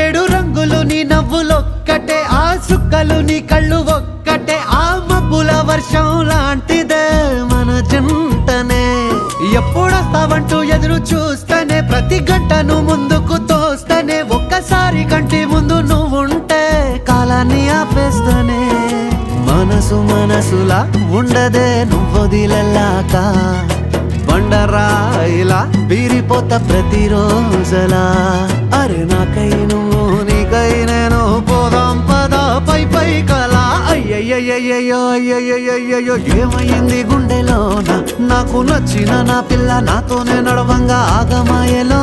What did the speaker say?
ఏడు రంగులు నీ నవ్వులొక్కటే, ఆ సుక్కలు నీ కళ్ళు ఒక్కటే, ఆ మబ్బుల వర్షం లాంటిదే మన జంటనే. ఎప్పుడొస్తావంటూ ఎదురు చూస్తేనే, ప్రతి గంటను ముందుకు తోస్తేనే, ఒక్కసారి కంటి ముందు నువ్వుంటే కాలాన్ని ఆపేస్తేనే. మనసు మనసులా ఉండదే నువ్వొదిలెళ్ళాక, బండరాయిలా వీరిపోత ప్రతిరోజలా. అరే నాకై నువ్వు నీకై నేను, పోదాం పదా పై పై కలా. అయ్యయ్యయ్యో అయ్యయ్యయ్యో ఏమైంది గుండెలోన, నాకు నచ్చిన నా పిల్ల నాతోనే నడవంగా ఆగమాయలో.